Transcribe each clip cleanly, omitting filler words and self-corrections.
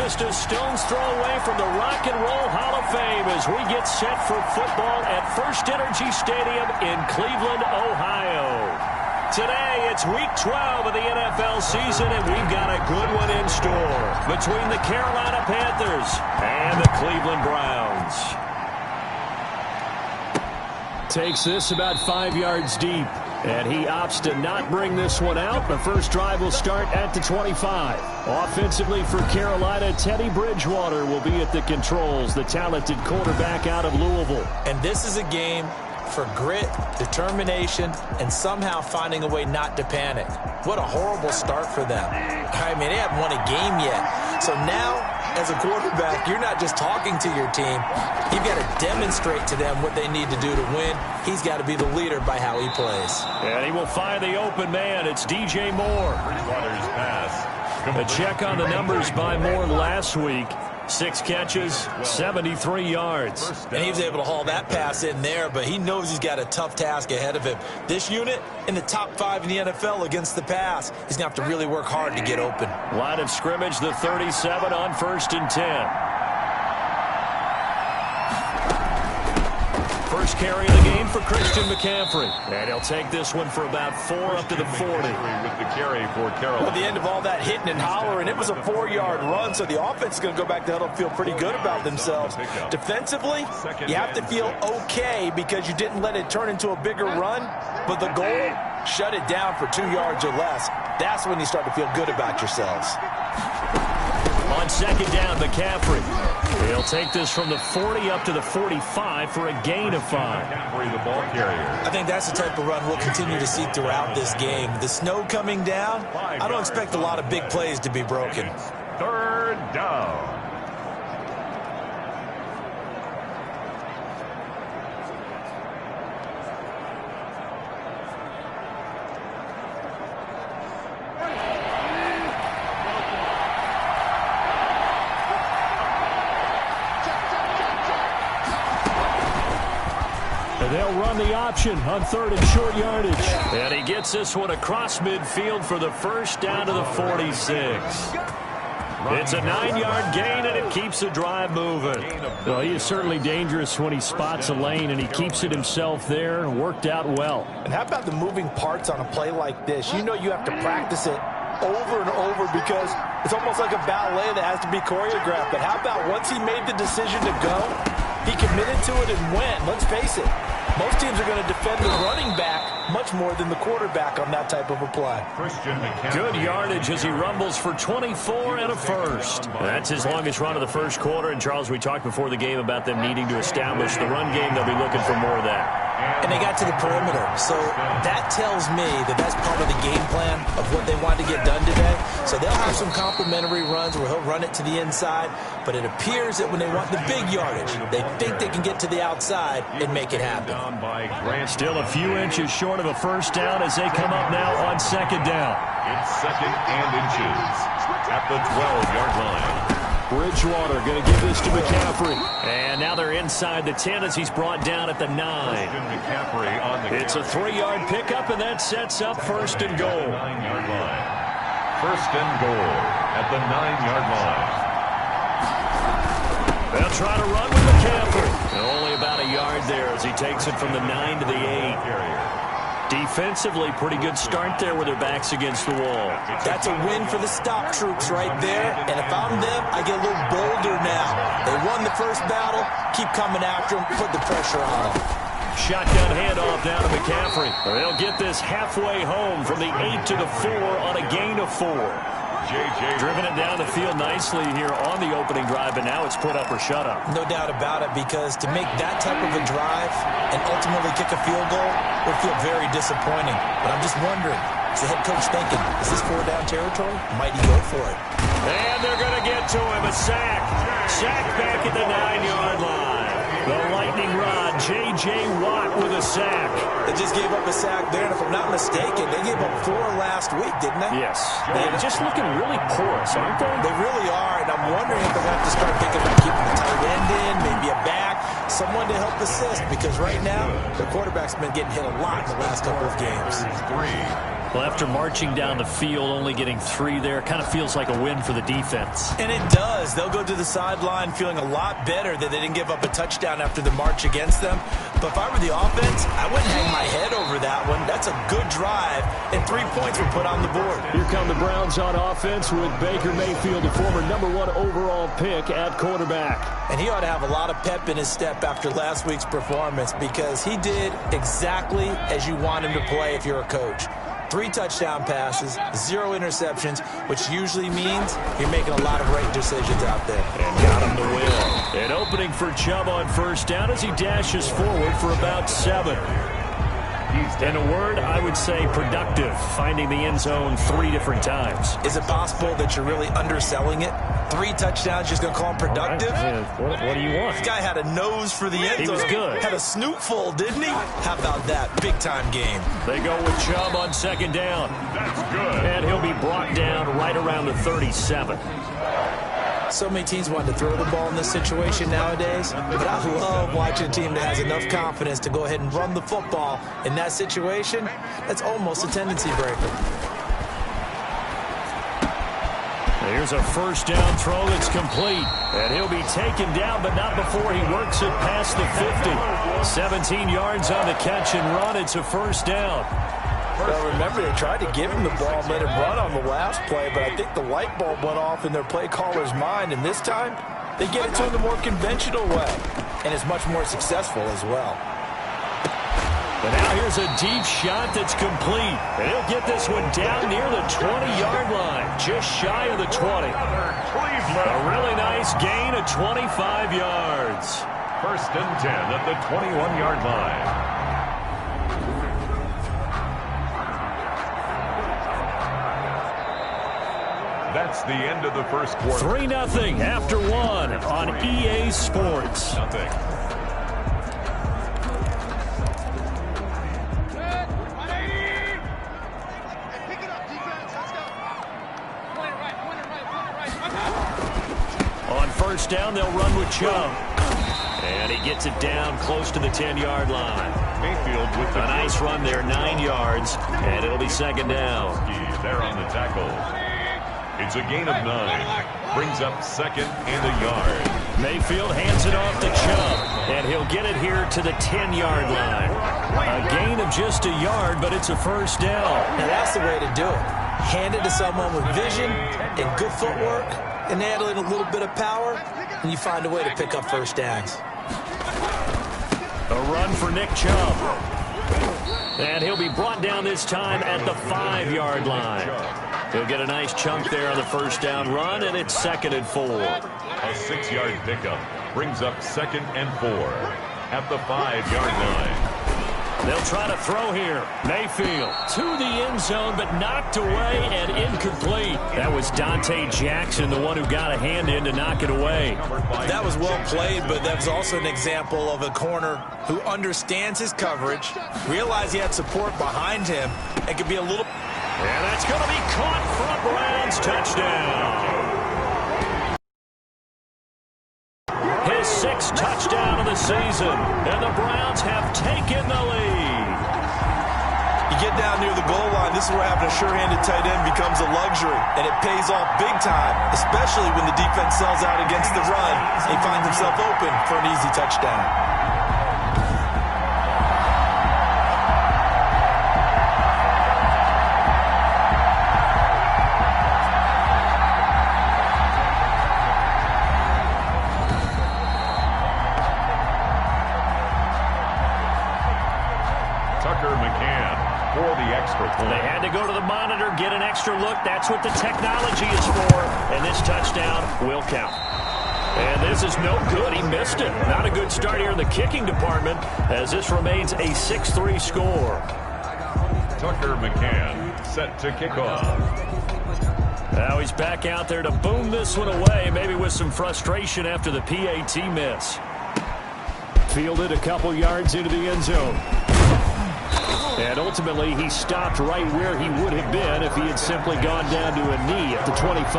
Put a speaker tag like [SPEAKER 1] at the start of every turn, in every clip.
[SPEAKER 1] just a stone's throw away from the Rock and Roll Hall of Fame as we get set for football at First Energy Stadium in Cleveland, Ohio. Today, it's Week 12 of the NFL season, and we've got a good one in store between the Carolina Panthers and the Cleveland Browns. Takes this about 5 yards deep, and he opts to not bring this one out. The first drive will start at the 25. Offensively for Carolina, Teddy Bridgewater will be at the controls, the talented quarterback out of Louisville.
[SPEAKER 2] And this is a game for grit, determination, and somehow finding a way not to panic. What a horrible start for them. I mean, they haven't won a game yet. So now, as a quarterback, you're not just talking to your team. You've got to demonstrate to them what they need to do to win. He's got to be the leader by how he plays.
[SPEAKER 1] And he will find the open man. It's DJ Moore.
[SPEAKER 3] Bridgewater's pass.
[SPEAKER 1] A check on the numbers by Moore last week. 6 catches, 73 yards.
[SPEAKER 2] And he was able to haul that pass in there, but he knows he's got a tough task ahead of him. This unit in the top 5 in the NFL against the pass. He's going to have to really work hard to get open.
[SPEAKER 1] Line of scrimmage, the 37 on 1st and 10. First carry of the game for Christian McCaffrey. And he'll take this one for about 4 up to the 40.
[SPEAKER 3] With the carry for Carolina.
[SPEAKER 2] At the end of all that hitting and hollering, it was a 4-yard run, so the offense is going to go back to huddle and feel pretty good about themselves. Defensively, you have to feel okay because you didn't let it turn into a bigger run, but the goal, shut it down for 2 yards or less. That's when you start to feel good about yourselves.
[SPEAKER 1] On 2nd down, McCaffrey. He'll take this from the 40 up to the 45 for a gain of 5.
[SPEAKER 3] McCaffrey, the ball carrier.
[SPEAKER 2] I think that's the type of run we'll continue to see throughout this game. The snow coming down, I don't expect a lot of big plays to be broken.
[SPEAKER 3] 3rd down.
[SPEAKER 1] They'll run the option on 3rd and short yardage. And he gets this one across midfield for the first down to the 46. It's a 9-yard gain, and it keeps the drive moving. Well, he is certainly dangerous when he spots a lane, and he keeps it himself there. Worked out well.
[SPEAKER 2] And how about the moving parts on a play like this? You know you have to practice it over and over because it's almost like a ballet that has to be choreographed. But how about once he made the decision to go, he committed to it and went. Let's face it. Most teams are going to defend the running back much more than the quarterback on that type of a play.
[SPEAKER 1] Good yardage as he rumbles for 24 and a first. That's his longest run of the first quarter. And, Charles, we talked before the game about them needing to establish the run game. They'll be looking for more of that.
[SPEAKER 2] And they got to the perimeter. So that tells me that that's part of the game plan of what they want to get done today. So they'll have some complimentary runs where he'll run it to the inside. But it appears that when they want the big yardage, they think they can get to the outside and make it happen.
[SPEAKER 1] Still a few inches short of a first down as they come up now on 2nd down.
[SPEAKER 3] It's 2nd and inches at the 12-yard line.
[SPEAKER 1] Bridgewater going to give this to McCaffrey. And now they're inside the 10 as he's brought down at the 9.
[SPEAKER 3] McCaffrey on the
[SPEAKER 1] It's a 3-yard pickup, and that sets up 1st and goal.
[SPEAKER 3] 9-yard line. 1st and goal at the 9-yard line.
[SPEAKER 1] They'll try to run with McCaffrey. Only about a yard there as he takes it from the 9 to the 8. Defensively, pretty good start there with their backs against the wall.
[SPEAKER 2] That's a win for the stop troops right there. And if I'm them, I get a little bolder now. They won the first battle. Keep coming after them. Put the pressure on them.
[SPEAKER 1] Shotgun handoff down to McCaffrey. They'll get this halfway home from the 8 to the 4 on a gain of 4. Driven it down the field nicely here on the opening drive, but now it's put up or shut up.
[SPEAKER 2] No doubt about it, because to make that type of a drive and ultimately kick a field goal would feel very disappointing. But I'm just wondering, is the head coach thinking, is this 4-down territory? Might he go for it?
[SPEAKER 1] And they're going to get to him, a sack. Sack back at the 9-yard line. The lightning rod, J.J. Watt with a sack.
[SPEAKER 2] They just gave up a sack there, and if I'm not mistaken, they gave up 4 last week, didn't they?
[SPEAKER 1] Yes. They're just looking really porous, aren't they?
[SPEAKER 2] They really are, and I'm wondering if they're going to have to start thinking about keeping the tight end in, maybe a back, someone to help assist, because right now, the quarterback's been getting hit a lot in the last couple of games.
[SPEAKER 3] 3.
[SPEAKER 1] Well, after marching down the field, only getting 3 there, kind of feels like a win for the defense.
[SPEAKER 2] And it does. They'll go to the sideline feeling a lot better that they didn't give up a touchdown after the march against them. But if I were the offense, I wouldn't hang my head over that one. That's a good drive, and 3 points were put on the board.
[SPEAKER 1] Here come the Browns on offense with Baker Mayfield, the former #1 overall pick at quarterback.
[SPEAKER 2] And he ought to have a lot of pep in his step after last week's performance because he did exactly as you want him to play if you're a coach. 3 touchdown passes, 0 interceptions, which usually means you're making a lot of right decisions out there.
[SPEAKER 1] And got him the win. An opening for Chubb on first down as he dashes forward for about 7. In a word, I would say productive, finding the end zone 3 different times.
[SPEAKER 2] Is it possible that you're really underselling it? 3 touchdowns, just going to call him productive?
[SPEAKER 1] What do you want?
[SPEAKER 2] This guy had a nose for the end zone.
[SPEAKER 1] He was good.
[SPEAKER 2] Had a snootful, didn't he? How about that? Big-time game.
[SPEAKER 1] They go with Chubb on second down.
[SPEAKER 3] That's good.
[SPEAKER 1] And he'll be brought down right around the 37.
[SPEAKER 2] So many teams want to throw the ball in this situation nowadays, but I love watching a team that has enough confidence to go ahead and run the football in that situation. That's almost a tendency breaker.
[SPEAKER 1] Here's a first down throw that's complete. And he'll be taken down, but not before he works it past the 50. 17 yards on the catch and run. It's a first down.
[SPEAKER 2] Well, remember, they tried to give him the ball and let him run on the last play, but I think the light bulb went off in their play caller's mind, and this time they get it to him the more conventional way, and it's much more successful as well.
[SPEAKER 1] And now here's a deep shot that's complete. And he'll get this one down near the 20-yard line, just shy of the 20. A really nice gain of 25 yards.
[SPEAKER 3] First and 10 at the 21-yard line. That's the end of the first quarter.
[SPEAKER 1] 3-0 after 1 on EA Sports.
[SPEAKER 3] Nothing.
[SPEAKER 1] On first down, they'll run with Chubb. And he gets it down close to the 10-yard line.
[SPEAKER 3] Mayfield with
[SPEAKER 1] A nice run there, 9 yards, and it'll be second down.
[SPEAKER 3] There on the tackle. It's a gain of 9. Brings up second and a yard.
[SPEAKER 1] Mayfield hands it off to Chubb, and he'll get it here to the 10-yard line. A gain of just a yard, but it's a first down.
[SPEAKER 2] Now that's the way to do it. Hand it to someone with vision and good footwork, and add in a little bit of power, and you find a way to pick up first downs.
[SPEAKER 1] A run for Nick Chubb. And he'll be brought down this time at the 5-yard line. He'll get a nice chunk there on the first down run, and it's second and 4.
[SPEAKER 3] A 6-yard pickup brings up second and 4 at the 5-yard line.
[SPEAKER 1] They'll try to throw here. Mayfield to the end zone, but knocked away and incomplete. That was Dante Jackson, the one who got a hand in to knock it away.
[SPEAKER 2] That was well played, but that was also an example of a corner who understands his coverage, realized he had support behind him, and could be a little...
[SPEAKER 1] And that's going to be caught for a Browns touchdown. His 6th touchdown of the season, and the Browns have taken the lead.
[SPEAKER 2] You get down near the goal line, this is where having a sure-handed tight end becomes a luxury, and it pays off big time, especially when the defense sells out against the run, and he finds himself open for an easy touchdown.
[SPEAKER 1] They had to go to the monitor, get an extra look. That's what the technology is for. And this touchdown will count. And this is no good. He missed it. Not a good start here in the kicking department as this remains a 6-3 score.
[SPEAKER 3] Tucker McCann set to kick off.
[SPEAKER 1] Now he's back out there to boom this one away, maybe with some frustration after the PAT miss. Fielded a couple yards into the end zone. And ultimately, he stopped right where he would have been if he had simply gone down to a knee at the 25.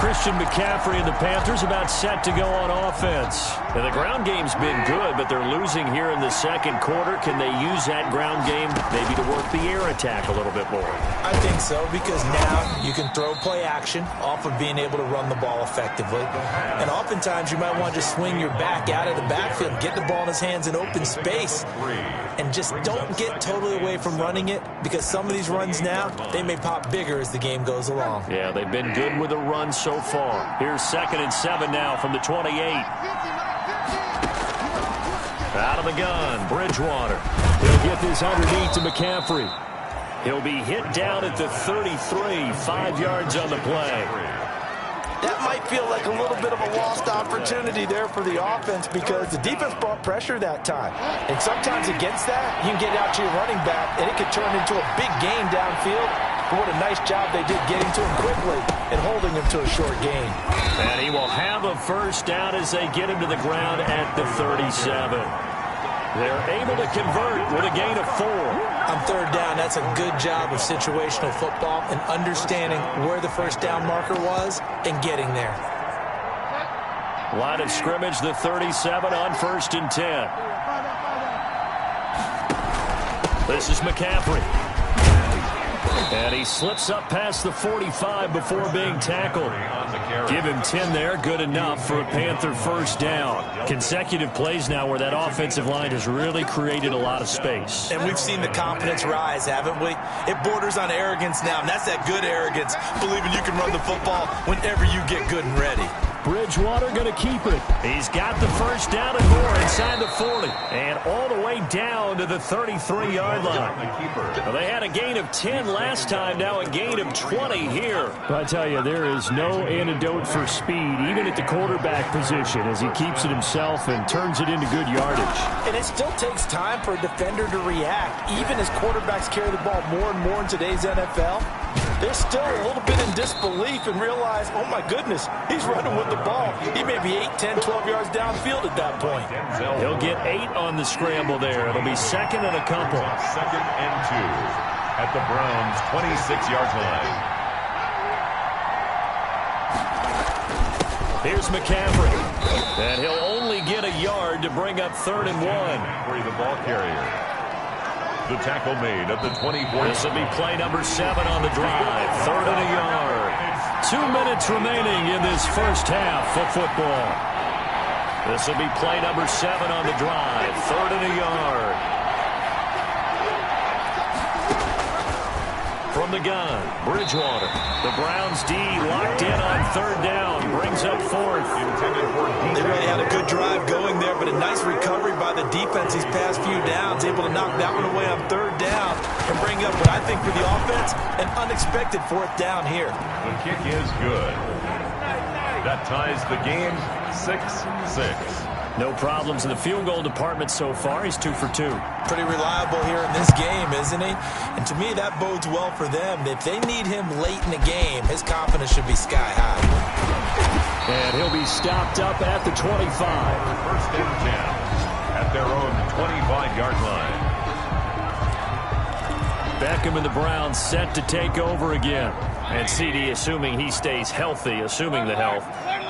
[SPEAKER 1] Christian McCaffrey and the Panthers about set to go on offense. And the ground game's been good, but they're losing here in the second quarter. Can they use that ground game maybe to work the air attack a little bit more?
[SPEAKER 2] I think so, because now you can throw play action off of being able to run the ball effectively. And oftentimes you might want to just swing your back out of the backfield, get the ball in his hands in open space, and just don't get totally away from running it, because some of these runs now, they may pop bigger as the game goes along.
[SPEAKER 1] Yeah, they've been good with the run so far. Here's 2nd and 7 now from the 28. Out of the gun, Bridgewater. He'll get this underneath to McCaffrey. He'll be hit down at the 33, 5 yards on the play.
[SPEAKER 2] That might feel like a little bit of a lost opportunity there for the offense, because the defense brought pressure that time. And sometimes against that, you can get out to your running back, and it could turn into a big gain downfield. But what a nice job they did getting to him quickly and holding him to a short gain.
[SPEAKER 1] And he will have a first down as they get him to the ground at the 37. They're able to convert with a gain of 4.
[SPEAKER 2] On 3rd down, that's a good job of situational football and understanding where the first down marker was and getting there.
[SPEAKER 1] Line of scrimmage, the 37 on 1st and 10. This is McCaffrey. And he slips up past the 45 before being tackled. Give him 10 there, good enough for a Panther first down. Consecutive plays now where that offensive line has really created a lot of space.
[SPEAKER 2] And we've seen the confidence rise, haven't we? It borders on arrogance now, and that's that good arrogance, believing you can run the football whenever you get good and ready.
[SPEAKER 1] Bridgewater going to keep it. He's got the first down and more inside the 40. And all the way down to the 33-yard line. Well, they had a gain of 10 last time, now a gain of 20 here. I tell you, there is no antidote for speed, even at the quarterback position, as he keeps it himself and turns it into good yardage.
[SPEAKER 2] And it still takes time for a defender to react. Even as quarterbacks carry the ball more and more in today's NFL, they're still a little bit in disbelief and realize, oh my goodness, he's running with the ball. He may be 8, 10, 12 yards downfield at that point.
[SPEAKER 1] He'll get 8 on the scramble there. It'll be 2nd and a couple.
[SPEAKER 3] 2nd and 2 at the Browns' 26-yard line.
[SPEAKER 1] Here's McCaffrey. And he'll only get a yard to bring up 3rd and 1.
[SPEAKER 3] The ball carrier. The tackle made at the 24.
[SPEAKER 1] This will be play number 7 on the drive. 3rd and a yard. 2 minutes remaining in this first half of football. This will be play number 7 on the drive. 3rd and a yard. From the gun, Bridgewater. The Browns D locked in on 3rd down. Brings up 4th.
[SPEAKER 2] They really had a good drive going there, but a nice recovery by the defense these past few downs. Able to knock that one away on 3rd down and bring up what I think for the offense, an unexpected 4th down here.
[SPEAKER 3] The kick is good. That ties the game 6-6.
[SPEAKER 1] No problems in the field goal department so far. He's 2 for 2.
[SPEAKER 2] Pretty reliable here in this game, isn't he? And to me, that bodes well for them. If they need him late in the game, his confidence should be sky high.
[SPEAKER 1] And he'll be stopped up at the 25.
[SPEAKER 3] 1st and 10 at their own 25-yard line.
[SPEAKER 1] Beckham and the Browns set to take over again. And CD, assuming he stays healthy, assuming the health,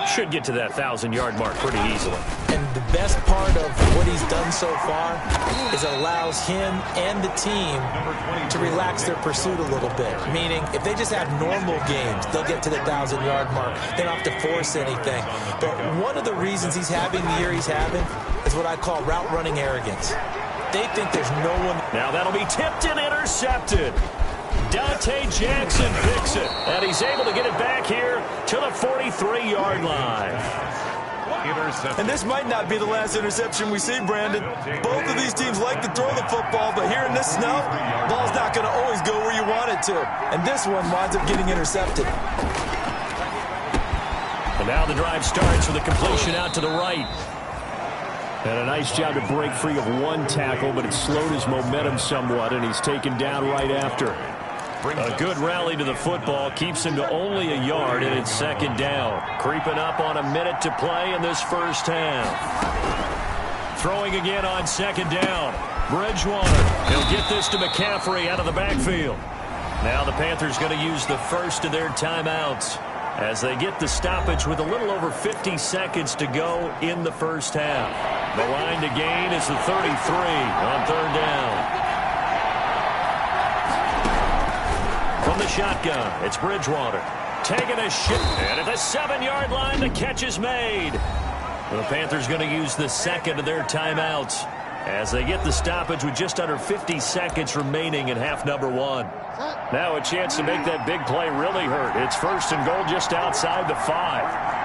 [SPEAKER 1] should get to that 1,000-yard mark pretty easily.
[SPEAKER 2] And the best part of what he's done so far is it allows him and the team to relax their pursuit a little bit. Meaning, if they just have normal games, they'll get to the 1,000-yard mark. They don't have to force anything. But one of the reasons he's having the year he's having is what I call route running arrogance. They think there's no one.
[SPEAKER 1] Now that'll be tipped and intercepted. Dante Jackson picks it, and he's able to get it back here to the 43-yard line.
[SPEAKER 2] And this might not be the last interception we see, Brandon. Both of these teams like to throw the football, but here in this snow, ball's not going to always go where you want it to. And this one winds up getting intercepted.
[SPEAKER 1] And now the drive starts with a completion out to the right. And a nice job to break free of one tackle, but it slowed his momentum somewhat, and he's taken down right after. A good rally to the football keeps him to only a yard, and it's 2nd down. Creeping up on a minute to play in this first half. Throwing again on 2nd down. Bridgewater. He'll get this to McCaffrey out of the backfield. Now the Panthers going to use the first of their timeouts. as they get the stoppage with a little over 50 seconds to go in the first half. The line to gain is the 33 on third down. From the shotgun, it's Bridgewater. Taking a shot, and at the 7-yard line, the catch is made. The Panthers going to use the second of their timeouts as they get the stoppage with just under 50 seconds remaining in half number one. Now a chance to make that big play really hurt. It's first and goal just outside the 5.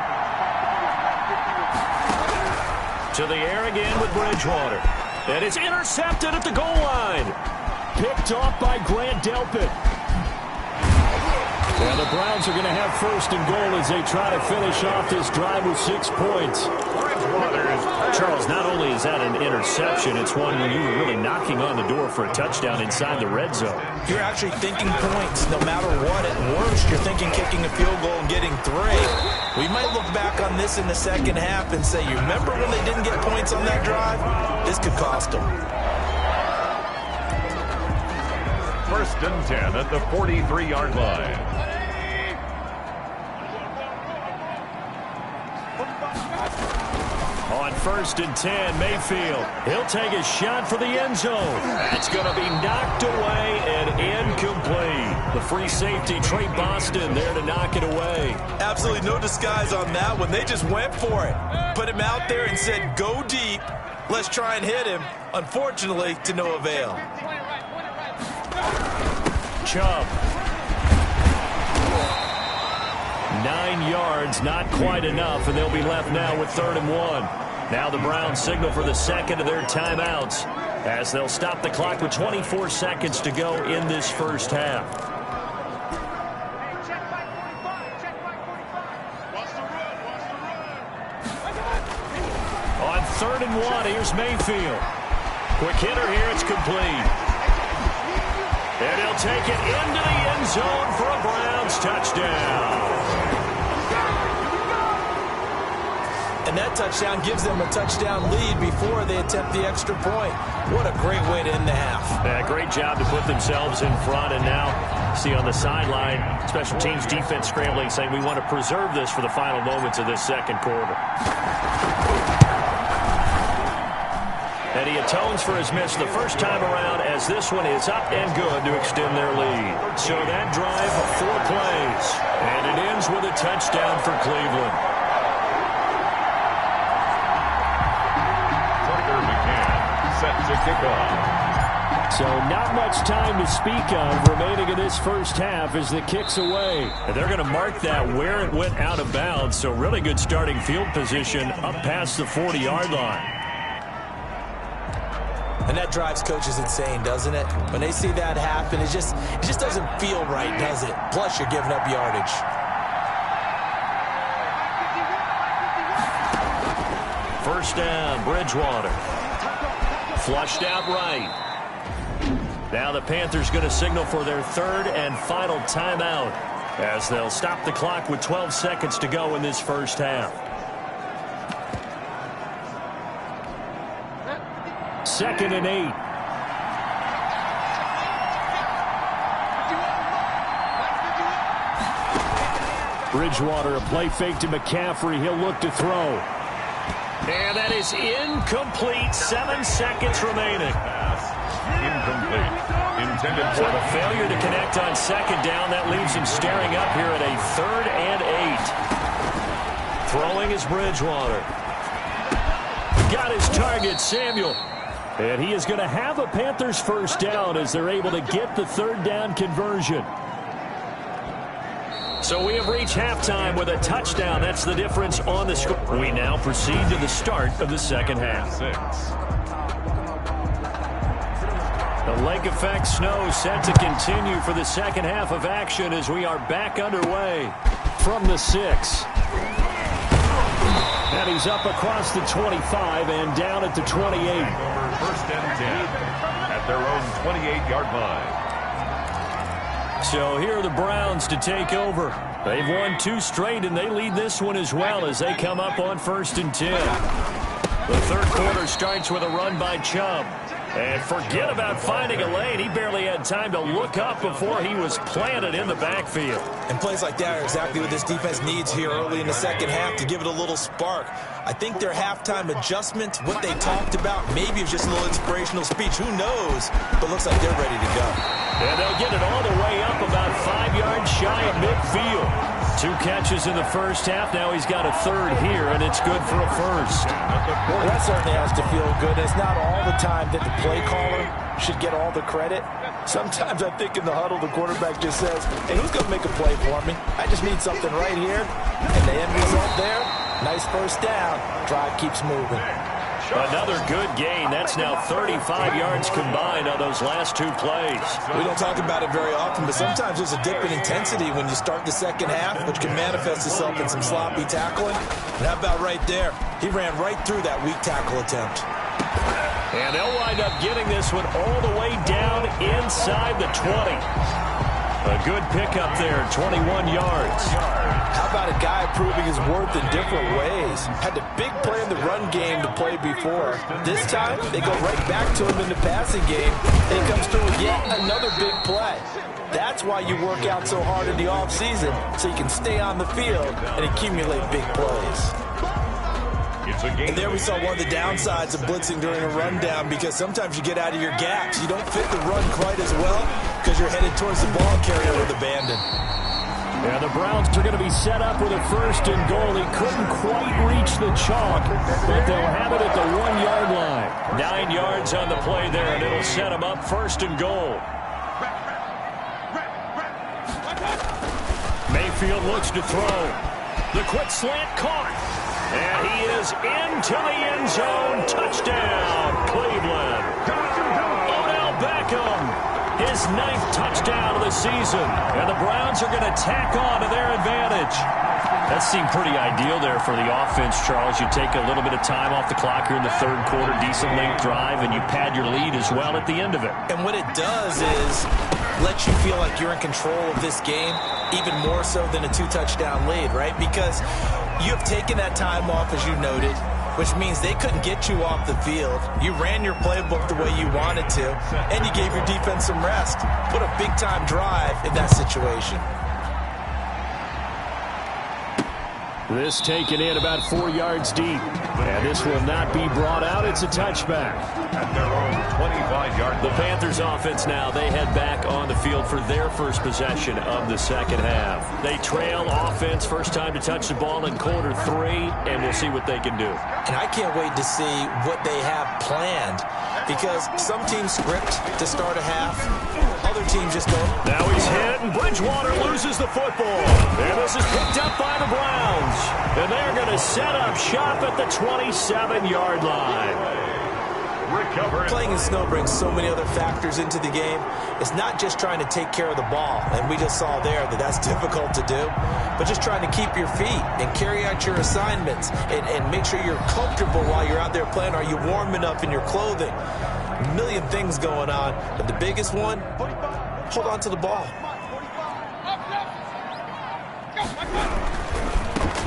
[SPEAKER 1] To the air again with Bridgewater. And it's intercepted at the goal line. Picked off by Grant Delpit. And the Browns are going to have first and goal as they try to finish off this drive with 6 points. Charles, not only is that an interception, it's one where you were really knocking on the door for a touchdown inside the red zone.
[SPEAKER 2] You're actually thinking points no matter what. At worst, you're thinking kicking a field goal and getting 3. We might look back on this in the second half and say, you remember when they didn't get points on that drive? This could cost them.
[SPEAKER 3] First and 10 at the 43-yard line.
[SPEAKER 1] On first and 10, Mayfield. He'll take a shot for the end zone. That's going to be knocked away and incomplete. The free safety, Trey Boston, there to knock it away.
[SPEAKER 2] Absolutely no disguise on that one. They just went for it. Put him out there and said, go deep. Let's try and hit him. Unfortunately, to no avail.
[SPEAKER 1] Chubb. 9 yards, not quite enough, and they'll be left now with 3rd and 1. Now the Browns signal for the second of their timeouts as they'll stop the clock with 24 seconds to go in this first half. On 3rd and 1, here's Mayfield. Quick hitter here, it's complete. And he'll take it into the end zone for a Browns touchdown.
[SPEAKER 2] And that touchdown gives them a touchdown lead before they attempt the extra point. What a great way to end the half.
[SPEAKER 1] Yeah, great job to put themselves in front. And now, see on the sideline, special teams defense scrambling, saying we want to preserve this for the final moments of this second quarter. And he atones for his miss the first time around as this one is up and good to extend their lead. So that drive of 4 plays. And it ends with a touchdown for Cleveland.
[SPEAKER 3] Set to kick off.
[SPEAKER 1] So not much time to speak of remaining in this first half as the kick's away. And they're going to mark that where it went out of bounds. So really good starting field position up past the 40-yard line.
[SPEAKER 2] And that drives coaches insane, doesn't it? When they see that happen, it just doesn't feel right, does it? Plus, you're giving up yardage.
[SPEAKER 1] First down, Bridgewater. Flushed out right. Now the Panthers going to signal for their 3rd and final timeout as they'll stop the clock with 12 seconds to go in this first half. 2nd and 8. Bridgewater, a play fake to McCaffrey. He'll look to throw. And that is incomplete. 7 seconds remaining.
[SPEAKER 3] Incomplete. Intended for
[SPEAKER 1] the failure to connect on second down. That leaves him staring up here at a 3rd and 8. Throwing is Bridgewater. Got his target, Samuel. And he is going to have a Panthers first down as they're able to get the 3rd down conversion. So we have reached halftime with a touchdown. That's the difference on the score. We now proceed to the start of the second half. The lake effect snow set to continue for the second half of action as we are back underway from the 6. And he's up across the 25 and down at the 28.
[SPEAKER 3] First and 10 at their own 28-yard line.
[SPEAKER 1] So here are the Browns to take over. They've won 2 straight, and they lead this one as well as they come up on 1st and 10. The third quarter starts with a run by Chubb. And forget about finding a lane. He barely had time to look up before he was planted in the backfield.
[SPEAKER 2] And plays like that are exactly what this defense needs here early in the second half to give it a little spark. I think their halftime adjustment, what they talked about, maybe it was just a little inspirational speech. Who knows? But looks like they're ready to go.
[SPEAKER 1] And they'll get it all the way up about 5 yards shy of midfield. 2 catches in the first half. Now he's got a third here, and it's good for a first.
[SPEAKER 2] Well, that certainly has to feel good. It's not all the time that the play caller should get all the credit. Sometimes I think in the huddle, the quarterback just says, hey, who's going to make a play for me? I just need something right here. And the end result there, nice first down. Drive keeps moving.
[SPEAKER 1] Another good gain. That's now 35 yards combined on those last 2 plays.
[SPEAKER 2] We don't talk about it very often, but sometimes there's a dip in intensity when you start the second half, which can manifest itself in some sloppy tackling. And how about right there? He ran right through that weak tackle attempt.
[SPEAKER 1] And they'll wind up getting this one all the way down inside the 20. A good pickup there, 21 yards.
[SPEAKER 2] How about a guy proving his worth in different ways? Had the big play in the run game to play before. This time, they go right back to him in the passing game. And he comes through with yet another big play. That's why you work out so hard in the offseason, so you can stay on the field and accumulate big plays. And there we saw one of the downsides of blitzing during a rundown, because sometimes you get out of your gaps. You don't fit the run quite as well because you're headed towards the ball carrier with abandon.
[SPEAKER 1] Yeah, the Browns are going to be set up with a 1st and goal. He couldn't quite reach the chalk, but they'll have it at the 1-yard line. 9 yards on the play there, and it'll set them up 1st and goal. Mayfield looks to throw. The quick slant caught. And he is into the end zone. Touchdown, Cleveland. Odell Beckham, his 9th touchdown of the season. And the Browns are going to tack on to their advantage. That seemed pretty ideal there for the offense, Charles. You take a little bit of time off the clock here in the 3rd quarter, decent length drive, and you pad your lead as well at the end of it.
[SPEAKER 2] And what it does is let you feel like you're in control of this game, even more so than a 2-touchdown lead, right? Because you have taken that time off, as you noted, which means they couldn't get you off the field. You ran your playbook the way you wanted to, and you gave your defense some rest. Put a big-time drive in that situation.
[SPEAKER 1] This taken in about 4 yards deep. And this will not be brought out. It's a touchback.
[SPEAKER 3] At their own 25-yard
[SPEAKER 1] The Panthers offense now, they head back on the field for their first possession of the second half. They trail offense, first time to touch the ball in quarter 3, and we'll see what they can do.
[SPEAKER 2] And I can't wait to see what they have planned, because some teams script to start a half, other teams just don't.
[SPEAKER 1] Now he's hit, and Bridgewater loses the football. And this is picked up by the Browns. And they're going to set up shop at the 27-yard line.
[SPEAKER 2] Playing in snow brings so many other factors into the game. It's not just trying to take care of the ball, and we just saw there that that's difficult to do, but just trying to keep your feet and carry out your assignments and make sure you're comfortable while you're out there playing. Are you warm enough in your clothing? A million things going on, but the biggest one, hold on to the ball.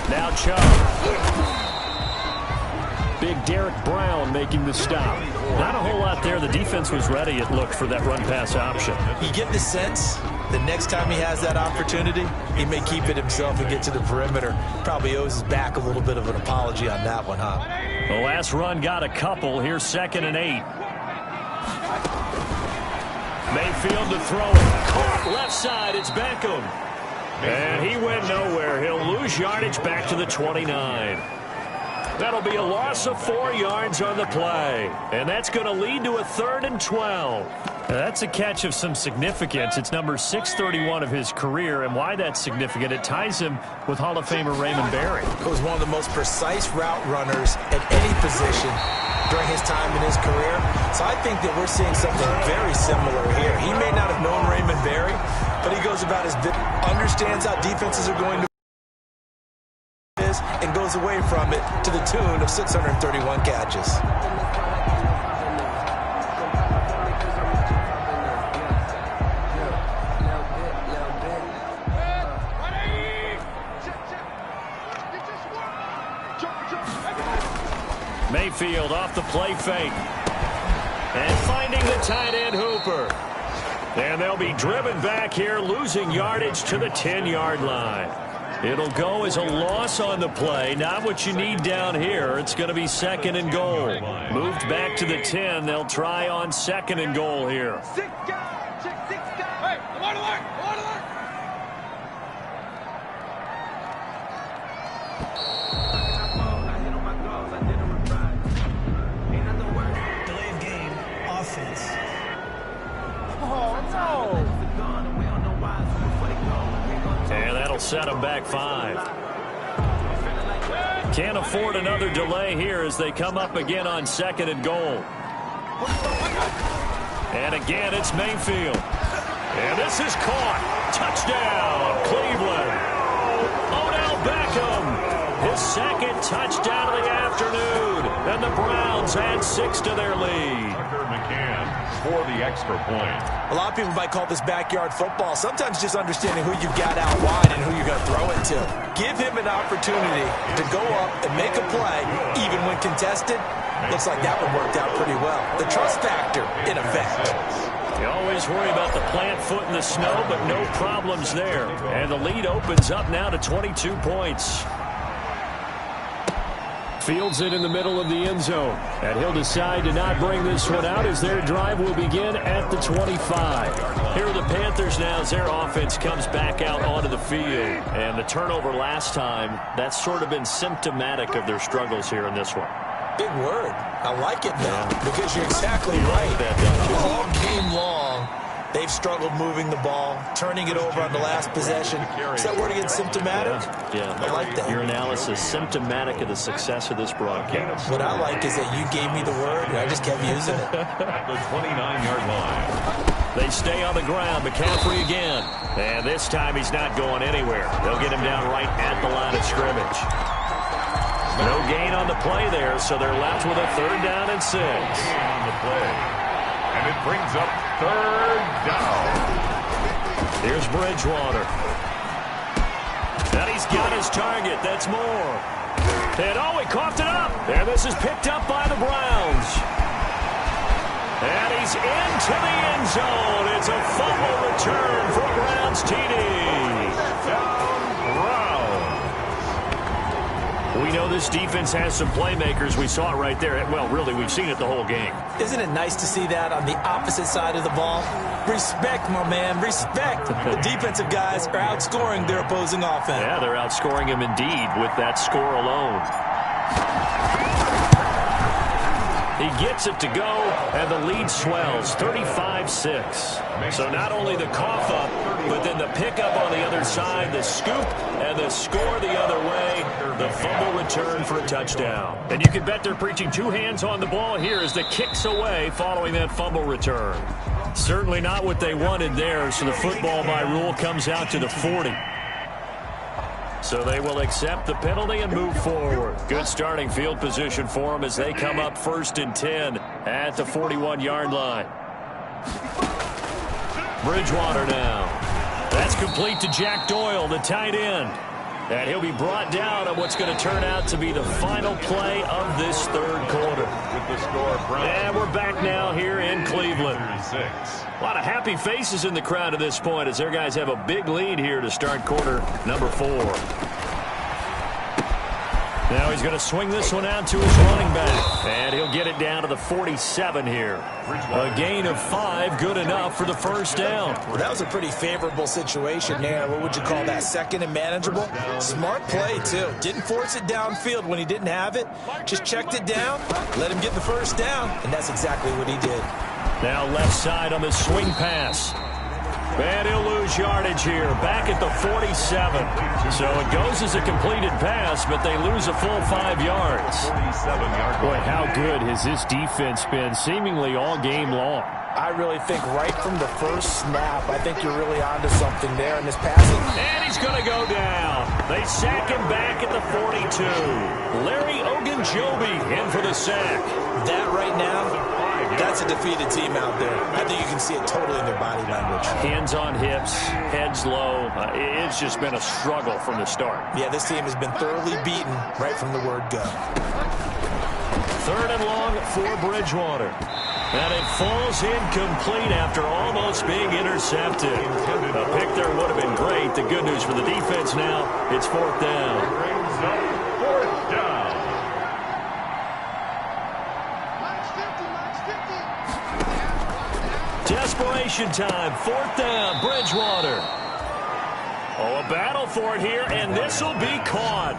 [SPEAKER 1] Now Chubb. Big Derek Brown making the stop. Not a whole lot there. The defense was ready, it looked, for that run-pass option.
[SPEAKER 2] You get the sense the next time he has that opportunity, he may keep it himself and get to the perimeter. Probably owes his back a little bit of an apology on that one, huh?
[SPEAKER 1] The last run got a couple. Here's 2nd and 8. Mayfield to throw it. Caught left side. It's Beckham. And he went nowhere. He'll lose yardage back to the 29. That'll be a loss of 4 yards on the play. And that's going to lead to a 3rd and 12. That's a catch of some significance. It's number 631 of his career. And why that's significant, it ties him with Hall of Famer Raymond Berry.
[SPEAKER 2] He was one of the most precise route runners at any position during his time in his career. So I think that we're seeing something very similar here. He may not have known Raymond Berry, but he goes about his business, understands how defenses are going to and goes away from it to the tune of 631 catches.
[SPEAKER 1] Mayfield off the play fake. And finding the tight end Hooper. And they'll be driven back here, losing yardage to the 10-yard line. It'll go as a loss on the play. Not what you need down here. It's going to be 2nd and goal. Moved back to the 10. They'll try on 2nd and goal here.
[SPEAKER 4] Delayed game, offense.
[SPEAKER 1] And that'll set them back 5. Can't afford another delay here as they come up again on 2nd and goal. And again, it's Mayfield. And this is caught. Touchdown, Cleveland. Odell Beckham, his 2nd touchdown of the afternoon. And the Browns add 6 to their lead.
[SPEAKER 3] McCann for the extra point.
[SPEAKER 2] A lot of people might call this backyard football. Sometimes just understanding who you've got out wide and who you're going to throw it to. Give him an opportunity to go up and make a play, even when contested. Looks like that one worked out pretty well. The trust factor, in effect.
[SPEAKER 1] You always worry about the plant foot in the snow, but no problems there. And the lead opens up now to 22 points. Fields it in the middle of the end zone. And he'll decide to not bring this one out as their drive will begin at the 25. Here are the Panthers now as their offense comes back out onto the field. And the turnover last time, that's sort of been symptomatic of their struggles here in this one.
[SPEAKER 2] Big word. I like it now because you're exactly right. All game long, they've struggled moving the ball, turning it over on the last possession. Is that word again, symptomatic?
[SPEAKER 1] Yeah.
[SPEAKER 2] I like that.
[SPEAKER 1] Your analysis, symptomatic of the success of this broadcast.
[SPEAKER 2] What I like is that you gave me the word, and I just kept using it.
[SPEAKER 3] At the 29-yard line.
[SPEAKER 1] They stay on the ground. McCaffrey again. And this time he's not going anywhere. They'll get him down right at the line of scrimmage. No gain on the play there, so they're left with a 3rd down and 6.
[SPEAKER 3] On the play. And it brings up 3rd down.
[SPEAKER 1] Here's Bridgewater. And he's got his target. That's Moore. And he coughed it up. And this is picked up by the Browns. And he's into the end zone. It's a fumble return for a Browns TD. We know this defense has some playmakers. We saw it right there. Well, really, we've seen it the whole game.
[SPEAKER 2] Isn't it nice to see that on the opposite side of the ball? Respect, my man, respect. The defensive guys are outscoring their opposing offense.
[SPEAKER 1] Yeah, they're outscoring him indeed with that score alone. He gets it to go, and the lead swells, 35-6. So not only the cough up, but then the pickup on the other side, the scoop, and the score the other way, the fumble return for a touchdown. And you can bet they're preaching 2 hands on the ball here as the kick's away following that fumble return. Certainly not what they wanted there, so the football by rule comes out to the 40. So they will accept the penalty and move forward. Good starting field position for them as they come up 1st and 10 at the 41-yard line. Bridgewater now. That's complete to Jack Doyle, the tight end. And he'll be brought down on what's going to turn out to be the final play of this 3rd quarter.
[SPEAKER 3] With the score,
[SPEAKER 1] And we're back now here in Cleveland.
[SPEAKER 3] 6.
[SPEAKER 1] A lot of happy faces in the crowd at this point as their guys have a big lead here to start quarter number 4. Now he's going to swing this one out to his running back. And he'll get it down to the 47 here. A gain of 5, good enough for the 1st down.
[SPEAKER 2] Well, that was a pretty favorable situation there. What would you call that? 2nd and manageable? Smart play, too. Didn't force it downfield when he didn't have it. Just checked it down, let him get the 1st down, and that's exactly what he did.
[SPEAKER 1] Now left side on the swing pass. And he'll lose yardage here, back at the 47. So it goes as a completed pass, but they lose a full 5 yards.
[SPEAKER 3] 47-yard.
[SPEAKER 1] Boy, how good has this defense been seemingly all game long?
[SPEAKER 2] I really think right from the first snap, I think you're really onto something there in this passing.
[SPEAKER 1] And he's going to go down. They sack him back at the 42. Larry Ogunjobi in for the sack.
[SPEAKER 2] That right now, that's a defeated team out there. I think you can see it totally in their body language.
[SPEAKER 1] Hands on hips, heads low. It's just been a struggle from the start.
[SPEAKER 2] Yeah, this team has been thoroughly beaten right from the word go.
[SPEAKER 1] 3rd and long for Bridgewater. And it falls incomplete after almost being intercepted. A pick there would have been great. The good news for the defense now, it's 4th down.
[SPEAKER 3] Brings up 4th down.
[SPEAKER 1] Desperation time. 4th down. Bridgewater. Oh, a battle for it here, and this will be caught.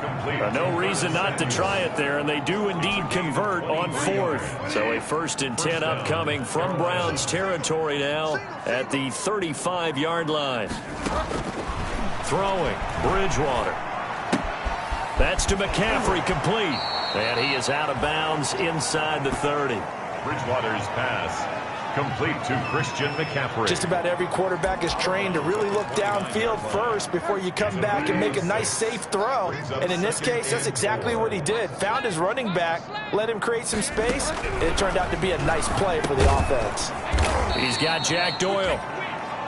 [SPEAKER 1] No reason not to try it there, and they do indeed convert on 4th. So a 1st and 10 upcoming from Browns territory now at the 35-yard line. Throwing, Bridgewater. That's to McCaffrey, complete. And he is out of bounds inside the 30.
[SPEAKER 3] Bridgewater's pass complete to Christian McCaffrey.
[SPEAKER 2] Just about every quarterback is trained to really look downfield first before you come back and make a nice, safe throw. And in this case, that's exactly what he did. Found his running back, let him create some space, and it turned out to be a nice play for the offense.
[SPEAKER 1] He's got Jack Doyle.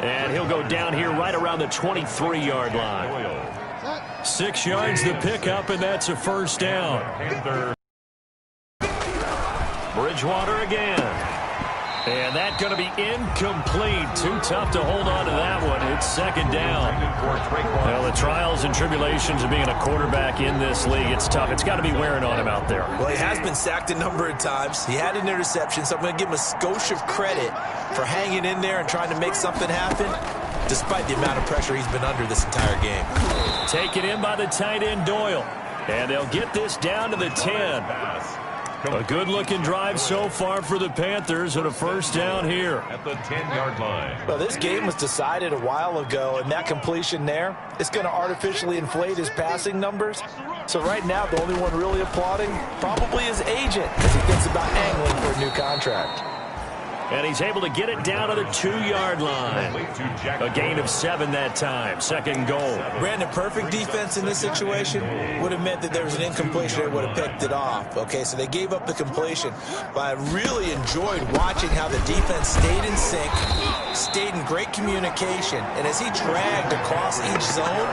[SPEAKER 1] And he'll go down here right around the 23-yard line. 6 yards the pickup, and that's a 1st down. Bridgewater again. And that's going to be incomplete. Too tough to hold on to that one. It's 2nd down. Well, the trials and tribulations of being a quarterback in this league, it's tough. It's got to be wearing on him out there.
[SPEAKER 2] Well, he has been sacked a number of times. He had an interception, so I'm going to give him a skosh of credit for hanging in there and trying to make something happen, despite the amount of pressure he's been under this entire game.
[SPEAKER 1] Taken in by the tight end, Doyle. And they'll get this down to the 10. A good-looking drive so far for the Panthers and a 1st down here.
[SPEAKER 3] At the 10-yard line.
[SPEAKER 2] Well, this game was decided a while ago, and that completion there is going to artificially inflate his passing numbers. So right now, the only one really applauding probably his agent as he thinks about angling for a new contract.
[SPEAKER 1] And he's able to get it down to the 2-yard line. A gain of 7 that time. 2nd goal.
[SPEAKER 2] Brandon, perfect defense in this situation would have meant that there was an incompletion. They would have picked it off. Okay, so they gave up the completion. But I really enjoyed watching how the defense stayed in sync, stayed in great communication. And as he dragged across each zone,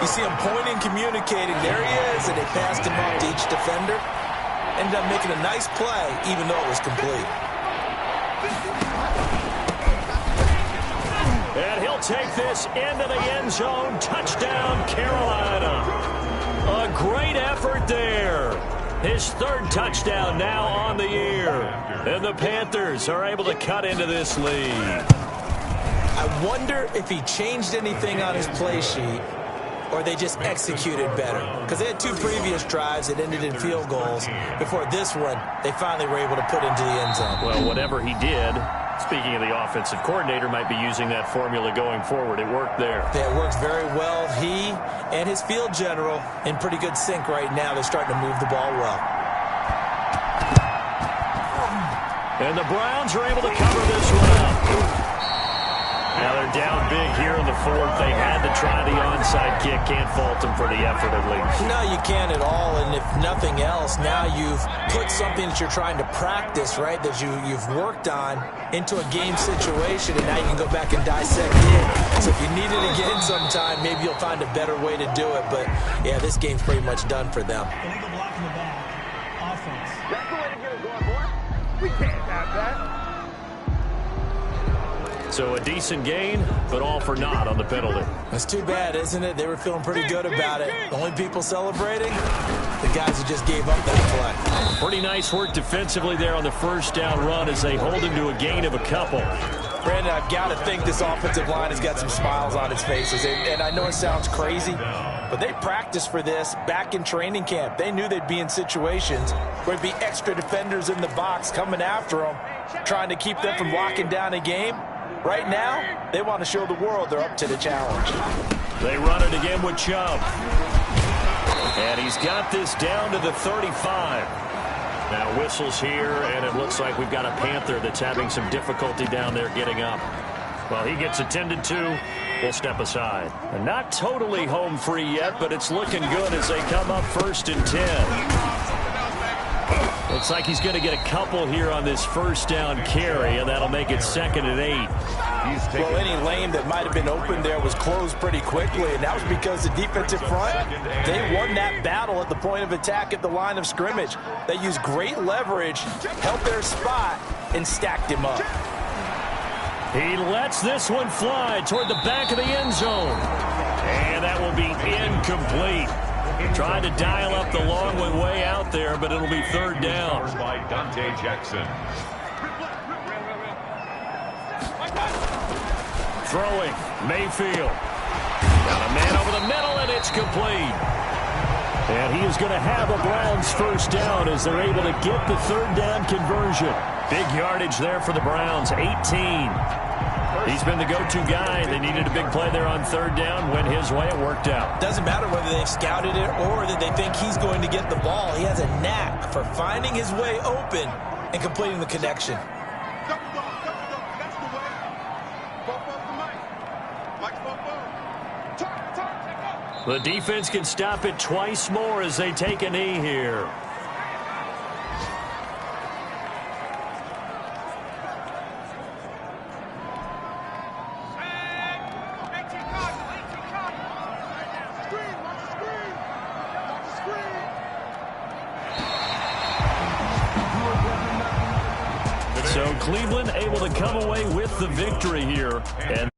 [SPEAKER 2] you see him pointing, communicating. There he is, and they passed him off to each defender. Ended up making a nice play, even though it was complete.
[SPEAKER 1] And he'll take this into the end zone. Touchdown, Carolina. A great effort there. His 3rd touchdown now on the year. And the Panthers are able to cut into this lead.
[SPEAKER 2] I wonder if he changed anything on his play sheet or they just executed better. Because they had 2 previous drives that ended in field goals. Before this one, they finally were able to put into the end zone.
[SPEAKER 1] Well, whatever he did, speaking of the offensive coordinator, might be using that formula going forward. It worked there.
[SPEAKER 2] Yeah, it works very well. He and his field general in pretty good sync right now. They're starting to move the ball well.
[SPEAKER 1] And the Browns are able to cover this one up. Now they're down big here in the 4th. They had to try the onside kick. Can't fault them for the effort at least.
[SPEAKER 2] No, you can't at all. And if nothing else, now you've put something that you're trying to practice, right, that you've worked on into a game situation, and now you can go back and dissect it. So if you need it again sometime, maybe you'll find a better way to do it. But, yeah, this game's pretty much done for them.
[SPEAKER 4] Illegal block in the back. Offense.
[SPEAKER 5] That's the way to get it going, boy. We can't have that.
[SPEAKER 1] So a decent gain, but all for naught on the penalty.
[SPEAKER 2] That's too bad, isn't it? They were feeling pretty good about it. The only people celebrating, the guys who just gave up that play.
[SPEAKER 1] Pretty nice work defensively there on the 1st down run as they hold him to a gain of a couple.
[SPEAKER 2] Brandon, I've got to think this offensive line has got some smiles on its faces. And I know it sounds crazy, but they practiced for this back in training camp. They knew they'd be in situations where there'd be extra defenders in the box coming after them, trying to keep them from locking down a game. Right now, they want to show the world they're up to the challenge.
[SPEAKER 1] They run it again with Chubb. And he's got this down to the 35. Now whistles here, and it looks like we've got a Panther that's having some difficulty down there getting up. Well, he gets attended to. We'll step aside. And not totally home free yet, but it's looking good as they come up 1st and 10. Looks like he's going to get a couple here on this 1st down carry, and that'll make it 2nd and 8.
[SPEAKER 2] Well, any lane that might have been open there was closed pretty quickly, and that was because the defensive front, they won that battle at the point of attack at the line of scrimmage. They used great leverage, held their spot, and stacked him up.
[SPEAKER 1] He lets this one fly toward the back of the end zone. And that will be incomplete. Trying to dial up the long one way out there, but it'll be third down.
[SPEAKER 3] By Dante Jackson.
[SPEAKER 1] Throwing, Mayfield. Got a man over the middle, and it's complete. And he is going to have a Browns first down as they're able to get the third down conversion. Big yardage there for the Browns, 18. He's been the go-to guy. They needed a big play there on third down. Went his way. It worked out.
[SPEAKER 2] Doesn't matter whether they've scouted it or that they think he's going to get the ball. He has a knack for finding his way open and completing the connection.
[SPEAKER 1] The defense can stop it twice more as they take a knee here. So Cleveland able to come away with the victory here. And